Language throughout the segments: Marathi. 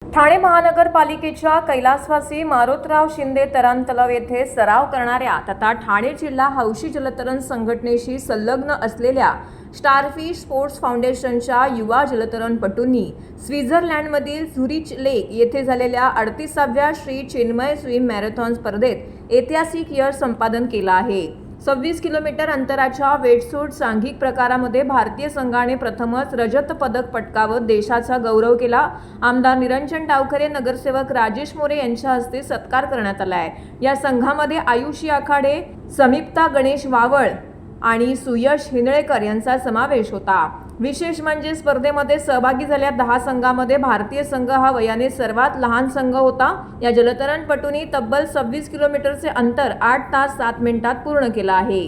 ठाणे महानगरपालिकेच्या कैलासवासी मारोतराव शिंदे तरण तलाव येथे सराव करणाऱ्या तथा ठाणे जिल्हा हौशी जलतरण संघटनेशी संलग्न असलेल्या स्टारफिश स्पोर्ट्स फाउंडेशनच्या युवा जलतरणपटूंनी स्वित्झर्लंडमधील झुरिच लेक येथे झालेल्या 38व्या श्री चिन्मय स्विम मॅरेथॉन स्पर्धेत ऐतिहासिक यश संपादन केलं आहे। 26 किलोमीटर अंतराच्या वेटसूट सांघिक प्रकारामध्ये भारतीय संघाने प्रथमच रजत पदक पटकावत देशाचा गौरव केला। आमदार निरंजन डावखरे, नगरसेवक राजेश मोरे यांच्या हस्ते सत्कार करण्यात आला आहे। या संघामध्ये आयुषी आखाडे, समीप्ता गणेश वावळ आणि सुयश हिंदळेकर यांचा समावेश होता। विशेष म्हणजे स्पर्धेमध्ये सहभागी झालेल्या 10 संघांमध्ये भारतीय संघ हा वयाने सर्वात लहान संघ होता। या जलतरणपटूंनी तब्बल 26 किलोमीटरचे अंतर 8 तास 7 मिनिटात पूर्ण केलं आहे।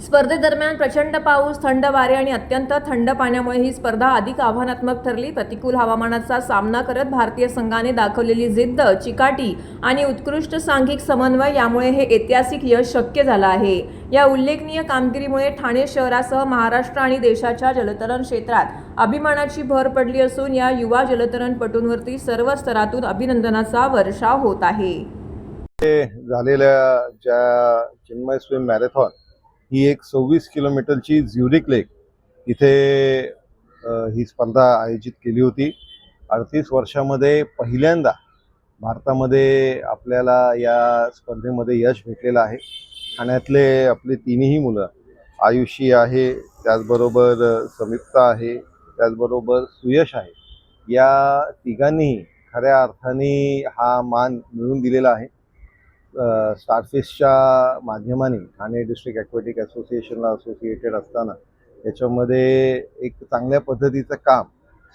स्पर्धेदरम्यान प्रचंड पाऊस, थंड वारे आणि अत्यंत थंड पाण्यामुळे ही स्पर्धा अधिक आव्हानात्मक ठरली। प्रतिकूल हवामानाचा सामना करत भारतीय संघाने दाखवलेली जिद्द, चिकाटी आणि उत्कृष्ट सांघिक समन्वय यामुळे हे ऐतिहासिक यश शक्य झालं आहे। या उल्लेखनीय कामगिरीमुळे ठाणे शहरासह महाराष्ट्र आणि देशाच्या जलतरण क्षेत्रात अभिमानाची भर पडली असून या युवा जलतरणपटूंवरती सर्व स्तरातून अभिनंदनाचा वर्षाव होत आहे। झालेल्या ज्या चिन्मय स्विम मॅरेथॉन ही एक 26 किलोमीटरची झ्युरिक लेक इथे ही स्पर्धा आयोजित केली होती। 38 वर्षामध्ये पहिल्यांदा भारतामध्ये आपल्याला या स्पर्धेमध्ये यश भेटलेलं आहे। ठाण्यातले आपले तिन्ही मुलं, आयुषी आहे, त्याचबरोबर समीप्ता आहे, त्याचबरोबर सुयश आहे, या तिघांनीही खऱ्या अर्थाने हा मान मिळवून दिलेला आहे। स्टारफिशच्या माध्यमाने ठाणे डिस्ट्रिक्ट ॲक्वेटिक असोसिएशनला असोसिएटेड असताना याच्यामध्ये एक चांगल्या पद्धतीचं काम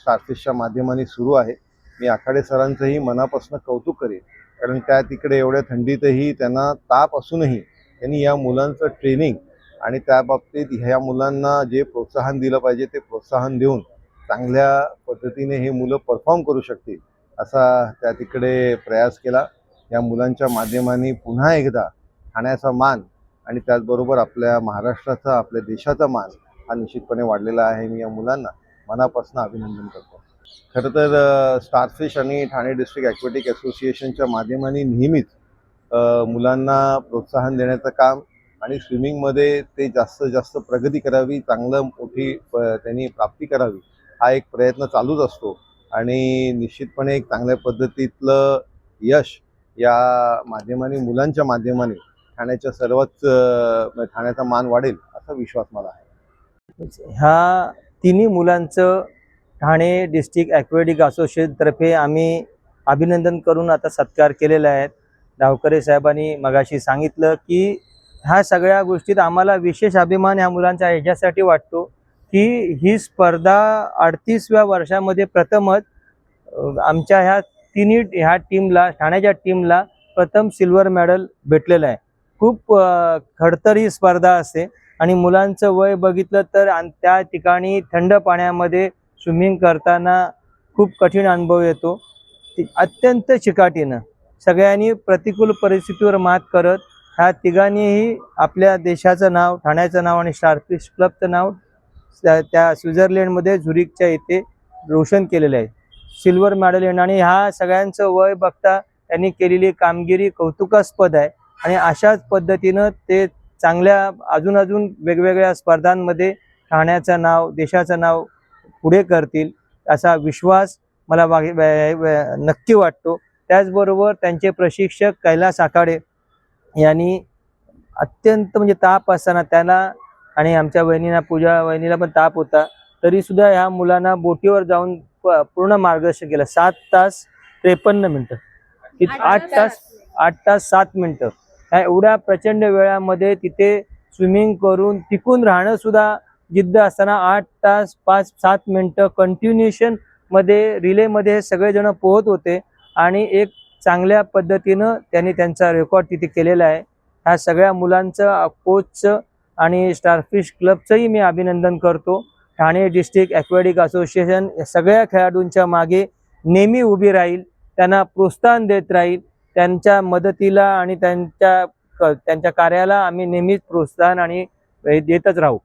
स्टारफिशच्या माध्यमाने सुरू आहे। मी आखाडे सरांचंही मनापासून कौतुक करेन, कारण त्या तिकडे एवढ्या थंडीतही त्यांना ताप असूनही त्यांनी या मुलांचं ट्रेनिंग आणि त्या बाबतीत ह्या मुलांना जे प्रोत्साहन दिलं पाहिजे ते प्रोत्साहन देऊन चांगल्या पद्धतीने हे मुलं परफॉर्म करू शकतील असा त्या तिकडे प्रयास केला। या मुलांच्या माध्यमाने पुन्हा एकदा ठाण्याचा मान आणि त्याचबरोबर आपल्या महाराष्ट्राचा, आपल्या देशाचा मान हा निश्चितपणे वाढलेला आहे। मी या मुलांना मनापासून अभिनंदन करतो। खरं तर स्टारफिश आणि ठाणे डिस्ट्रिक्ट ॲक्वेटिक असोसिएशनच्या माध्यमाने नेहमीच मुलांना प्रोत्साहन देण्याचं काम आणि स्विमिंगमध्ये ते जास्तीत जास्त प्रगती करावी, चांगलं मोठी त्यांनी प्राप्ती करावी हा एक प्रयत्न चालूच असतो आणि निश्चितपणे एक चांगल्या पद्धतीतलं यश या माध्यमाने, मुलांच्या माध्यमाने ठाण्याच्या सर्वच ठाण्याचा मान वाढेल असा विश्वास मला आहे। ह्या तिन्ही मुलांचं ठाणे डिस्ट्रिक्ट ॲक्वेटिक असोसिएशनतर्फे आम्ही अभिनंदन करून आता सत्कार केलेला आहे। डावकरे साहेबांनी मगाशी सांगितलं की ह्या सगळ्या गोष्टीत आम्हाला विशेष अभिमान ह्या मुलांचा ह्याच्यासाठी वाटतो की ही स्पर्धा 38व्या वर्षामध्ये प्रथमच आमच्या ह्या टीमला, ठाण्याच्या टीमला प्रथम सिल्वर मेडल भेटलेलं आहे। खूप खडतर ही स्पर्धा असते आणि मुलांचं वय बघितलं तर त्या ठिकाणी थंड पाण्यामध्ये स्विमिंग करताना खूप कठीण अनुभव येतो। अत्यंत चिकाटीनं सगळ्यांनी प्रतिकूल परिस्थितीवर मात करत ह्या तिघांनीही आपल्या देशाचं नाव, ठाण्याचं नाव आणि स्टारफिश क्लबचं नाव त्या स्वित्झर्लंडमध्ये झुरिकच्या इथे रोशन केलेलं आहे। सिल्वर मेडल आणि ह्या सगळ्यांचं वय बघता त्यांनी केलेली कामगिरी कौतुकास्पद आहे आणि अशाच पद्धतीनं ते चांगल्या अजून वेगवेगळ्या स्पर्धांमध्ये ठाण्याचं नाव, देशाचं नाव पुढे करतील असा विश्वास मला नक्की वाटतो। त्याचबरोबर त्यांचे प्रशिक्षक कैलास आखाडे यांनी अत्यंत म्हणजे ताप असताना त्याला आणि आमच्या वहिनीला, पूजा वहिनीला पण ताप होता, तरीसुद्धा ह्या मुलांना बोटीवर जाऊन पूर्ण मार्गदर्शन केलं। 7 तास 53 मिनिटं, 8 तास 7 मिनिटं ह्या एवढ्या प्रचंड वेळामध्ये तिथे स्विमिंग करून टिकून राहणं सुद्धा जिद्द असताना 8 तास 5-7 मिनिटं कंटिन्युएशन मध्ये रिलेमध्ये सगळेजण पोहत होते आणि एक चांगल्या पद्धतीनं त्यांनी त्यांचा रेकॉर्ड तिथे केलेला आहे। ह्या सगळ्या मुलांचं, कोचचं आणि स्टारफिश क्लबचंही मी अभिनंदन करतो। ठाणे डिस्ट्रिक्ट ॲक्वेटिक असोसिएशन सगळ्या खेळाडूंच्या मागे नेहमी उभी राहील, त्यांना प्रोत्साहन देत राहील, त्यांच्या मदतीला आणि त्यांच्या कार्याला आम्ही नेहमीच प्रोत्साहन आणि देतच राहू।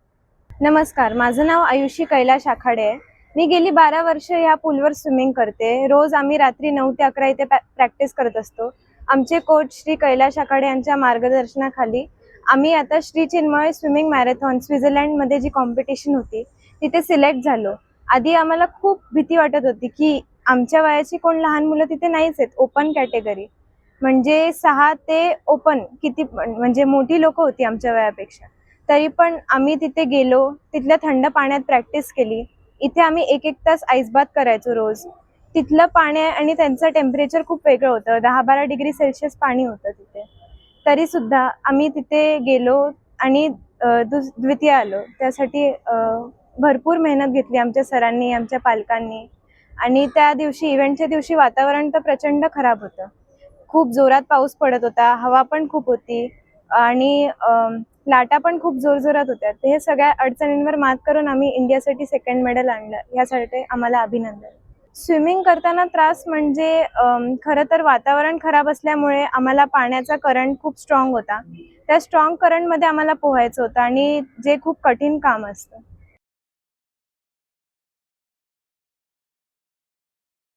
नमस्कार, माझं नाव आयुषी कैलास आखाडे आहे। मी गेली 12 वर्ष या पूलवर स्विमिंग करते. रोज आम्ही रात्री 9 ते 11 इथे प्रॅक्टिस करत असतो. आमचे कोच श्री कैलाश आखाडे यांच्या मार्गदर्शनाखाली आम्ही आता श्री चिन्मय स्विमिंग मॅरेथॉन स्वित्झर्लंडमध्ये जी कॉम्पिटिशन होती तिथे सिलेक्ट झालो. आधी आम्हाला खूप भीती वाटत होती की आमच्या वयाची कोण लहान मुलं तिथे नाहीच आहेत. ओपन कॅटेगरी म्हणजे 6 ते ओपन किती म्हणजे मोठी लोक होती आमच्या वयापेक्षा. तरी पण आम्ही तिथे गेलो, तिथल्या थंड पाण्यात प्रॅक्टिस केली. इथे आम्ही 1-1 तास आईसबाथ करायचो रोज. तिथलं पाणी आणि त्यांचं टेम्परेचर खूप वेगळं होतं. 10-12 डिग्री सेल्सिअस पाणी होतं तिथे. तरी सुद्धा आम्ही तिथे गेलो आणि द्वितीय आलो. त्यासाठी भरपूर मेहनत घेतली आमच्या सरांनी, आमच्या पालकांनी. आणि त्या दिवशी इव्हेंटच्या दिवशी वातावरण तर प्रचंड खराब होतं. खूप जोरात पाऊस पडत होता, हवा पण खूप होती आणि लाटा पण खूप जोरजोरात होत्या. हे सगळ्या अडचणींवर मात करून आम्ही इंडियासाठी सेकंड मेडल आणलं. यासाठी आम्हाला अभिनंदन. स्विमिंग करताना त्रास म्हणजे खरं तर वातावरण खराब असल्यामुळे आम्हाला पाण्याचा करंट खूप स्ट्रॉंग होता. त्या स्ट्रॉंग करंटमध्ये आम्हाला पोहायचं होतं आणि जे खूप कठीण काम असतं.